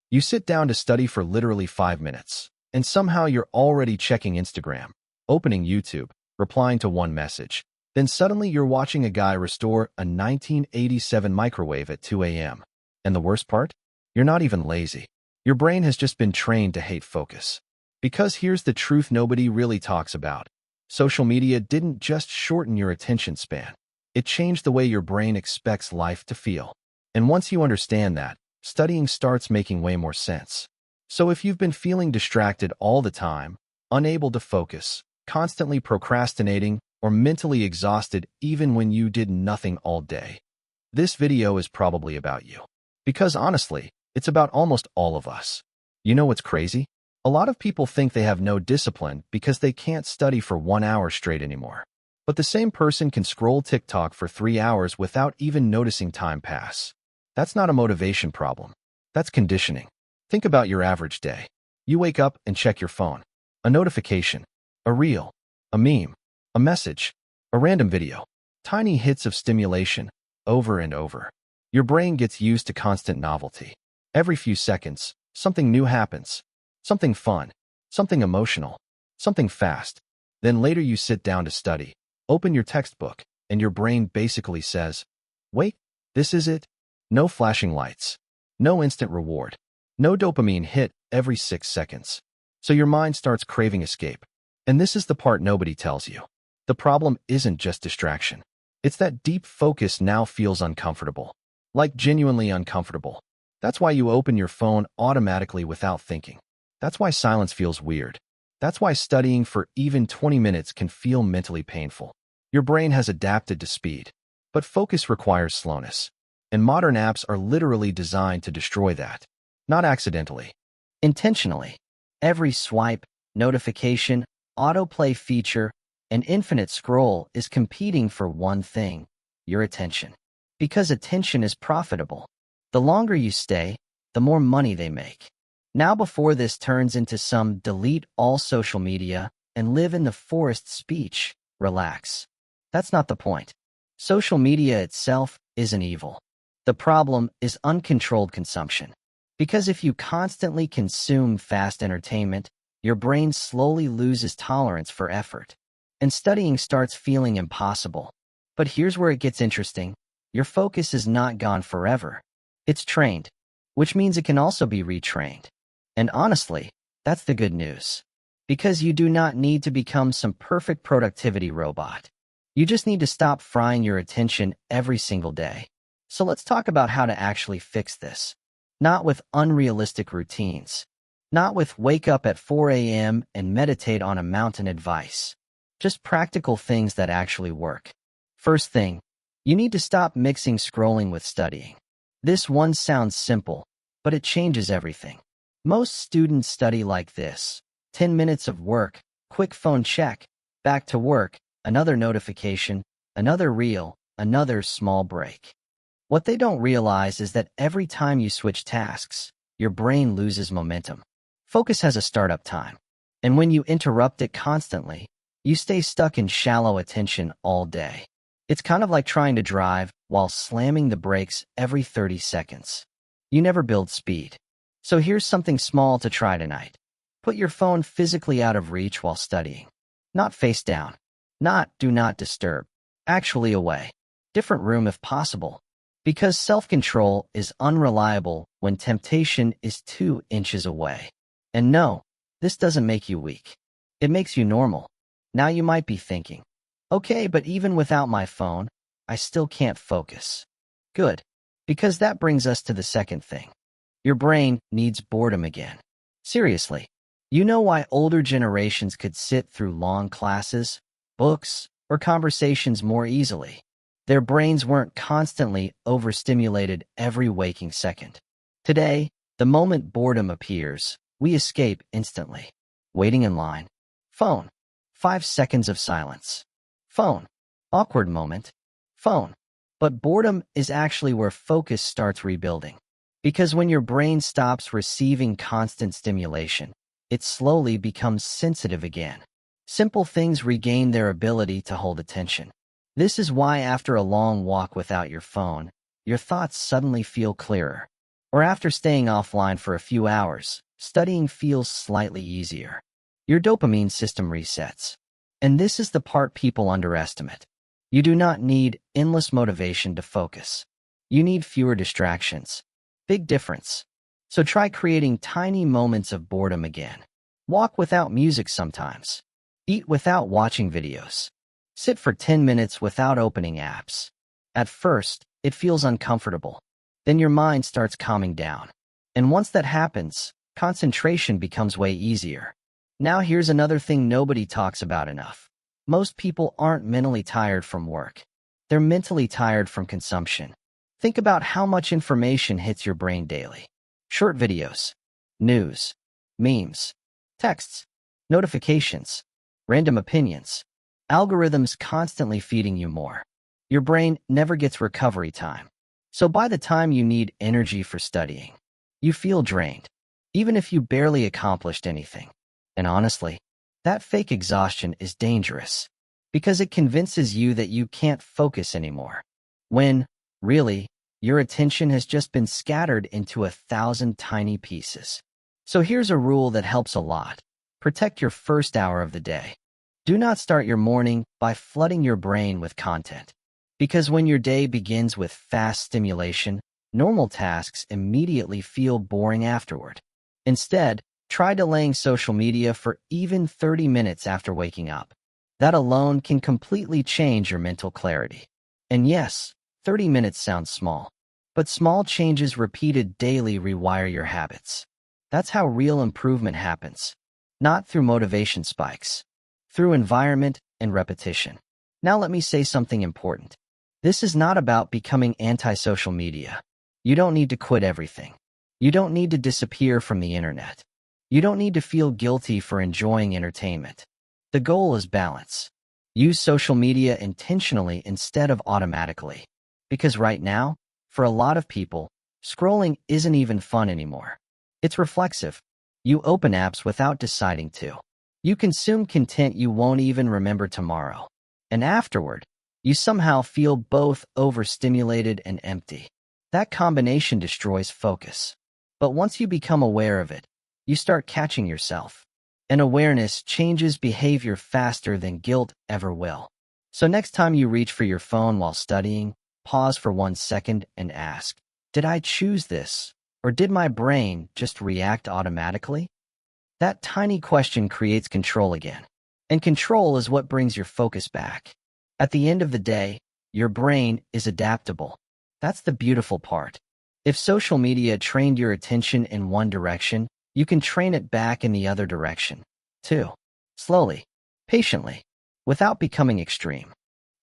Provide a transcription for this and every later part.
You sit down to study for literally 5 minutes, and somehow you're already checking Instagram, opening YouTube, replying to one message. Then suddenly you're watching a guy restore a 1987 microwave at 2 a.m. And the worst part? You're not even lazy. Your brain has just been trained to hate focus. Because here's the truth nobody really talks about. Social media didn't just shorten your attention span. It changed the way your brain expects life to feel. And once you understand that, studying starts making way more sense. So if you've been feeling distracted all the time, unable to focus, constantly procrastinating, or mentally exhausted even when you did nothing all day, this video is probably about you. Because honestly, it's about almost all of us. You know what's crazy? A lot of people think they have no discipline because they can't study for 1 hour straight anymore. But the same person can scroll TikTok for 3 hours without even noticing time pass. That's not a motivation problem. That's conditioning. Think about your average day. You wake up and check your phone. A notification, a reel, a meme, a message, a random video. Tiny hits of stimulation, over and over. Your brain gets used to constant novelty. Every few seconds, something new happens. Something fun, something emotional, something fast. Then later you sit down to study, open your textbook, and your brain basically says, wait, this is it? No flashing lights, no instant reward, no dopamine hit every 6 seconds. So your mind starts craving escape. And this is the part nobody tells you. The problem isn't just distraction. It's that deep focus now feels uncomfortable. Like genuinely uncomfortable. That's why you open your phone automatically without thinking. That's why silence feels weird. That's why studying for even 20 minutes can feel mentally painful. Your brain has adapted to speed, but focus requires slowness. And modern apps are literally designed to destroy that. Not accidentally. Intentionally. Every swipe, notification, autoplay feature, and infinite scroll is competing for one thing, your attention. Because attention is profitable. The longer you stay, the more money they make. Now before this turns into some delete all social media and live in the forest speech, relax. That's not the point. Social media itself isn't evil. The problem is uncontrolled consumption. Because if you constantly consume fast entertainment, your brain slowly loses tolerance for effort. And studying starts feeling impossible. But here's where it gets interesting. Your focus is not gone forever. It's trained, which means it can also be retrained. And honestly, that's the good news. Because you do not need to become some perfect productivity robot. You just need to stop frying your attention every single day. So let's talk about how to actually fix this. Not with unrealistic routines. Not with wake up at 4 a.m. and meditate on a mountain advice. Just practical things that actually work. First thing, you need to stop mixing scrolling with studying. This one sounds simple, but it changes everything. Most students study like this. 10 minutes of work, quick phone check, back to work, another notification, another reel, another small break. What they don't realize is that every time you switch tasks, your brain loses momentum. Focus has a startup time. And when you interrupt it constantly, you stay stuck in shallow attention all day. It's kind of like trying to drive while slamming the brakes every 30 seconds. You never build speed. So here's something small to try tonight. Put your phone physically out of reach while studying. Not face down. Not do not disturb. Actually away. Different room if possible. Because self-control is unreliable when temptation is 2 inches away. And no, this doesn't make you weak. It makes you normal. Now you might be thinking, okay, but even without my phone, I still can't focus. Good. Because that brings us to the second thing. Your brain needs boredom again. Seriously. You know why older generations could sit through long classes, books, or conversations more easily? Their brains weren't constantly overstimulated every waking second. Today, the moment boredom appears, we escape instantly. Waiting in line. Phone. 5 seconds of silence. Phone. Awkward moment. Phone. But boredom is actually where focus starts rebuilding. Because when your brain stops receiving constant stimulation, it slowly becomes sensitive again. Simple things regain their ability to hold attention. This is why after a long walk without your phone, your thoughts suddenly feel clearer. Or after staying offline for a few hours, studying feels slightly easier. Your dopamine system resets. And this is the part people underestimate. You do not need endless motivation to focus. You need fewer distractions. Big difference. So try creating tiny moments of boredom again. Walk without music sometimes. Eat without watching videos. Sit for 10 minutes without opening apps. At first, it feels uncomfortable. Then your mind starts calming down. And once that happens, concentration becomes way easier. Now here's another thing nobody talks about enough. Most people aren't mentally tired from work. They're mentally tired from consumption. Think about how much information hits your brain daily. Short videos, news, memes, texts, notifications, random opinions, algorithms constantly feeding you more. Your brain never gets recovery time. So by the time you need energy for studying, you feel drained, even if you barely accomplished anything. And honestly, that fake exhaustion is dangerous because it convinces you that you can't focus anymore. When, really, your attention has just been scattered into 1,000 tiny pieces. So here's a rule that helps a lot. Protect your first hour of the day. Do not start your morning by flooding your brain with content. Because when your day begins with fast stimulation, normal tasks immediately feel boring afterward. Instead, try delaying social media for even 30 minutes after waking up. That alone can completely change your mental clarity. And yes, 30 minutes sounds small, but small changes repeated daily rewire your habits. That's how real improvement happens, not through motivation spikes, through environment and repetition. Now let me say something important. This is not about becoming anti-social media. You don't need to quit everything. You don't need to disappear from the internet. You don't need to feel guilty for enjoying entertainment. The goal is balance. Use social media intentionally instead of automatically. Because right now, for a lot of people, scrolling isn't even fun anymore. It's reflexive. You open apps without deciding to. You consume content you won't even remember tomorrow. And afterward, you somehow feel both overstimulated and empty. That combination destroys focus. But once you become aware of it, you start catching yourself. And awareness changes behavior faster than guilt ever will. So next time you reach for your phone while studying, pause for 1 second and ask, did I choose this? Or did my brain just react automatically? That tiny question creates control again. And control is what brings your focus back. At the end of the day, your brain is adaptable. That's the beautiful part. If social media trained your attention in one direction, you can train it back in the other direction, too. Slowly, patiently, without becoming extreme.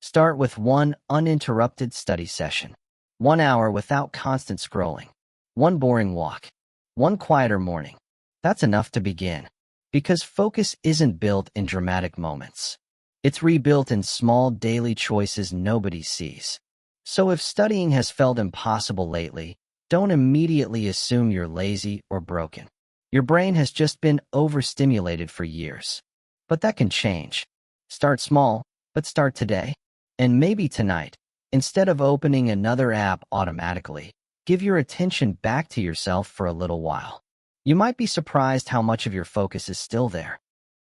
Start with one uninterrupted study session. 1 hour without constant scrolling. One boring walk. One quieter morning. That's enough to begin. Because focus isn't built in dramatic moments. It's rebuilt in small daily choices nobody sees. So if studying has felt impossible lately, don't immediately assume you're lazy or broken. Your brain has just been overstimulated for years. But that can change. Start small, but start today. And maybe tonight, instead of opening another app automatically, give your attention back to yourself for a little while. You might be surprised how much of your focus is still there.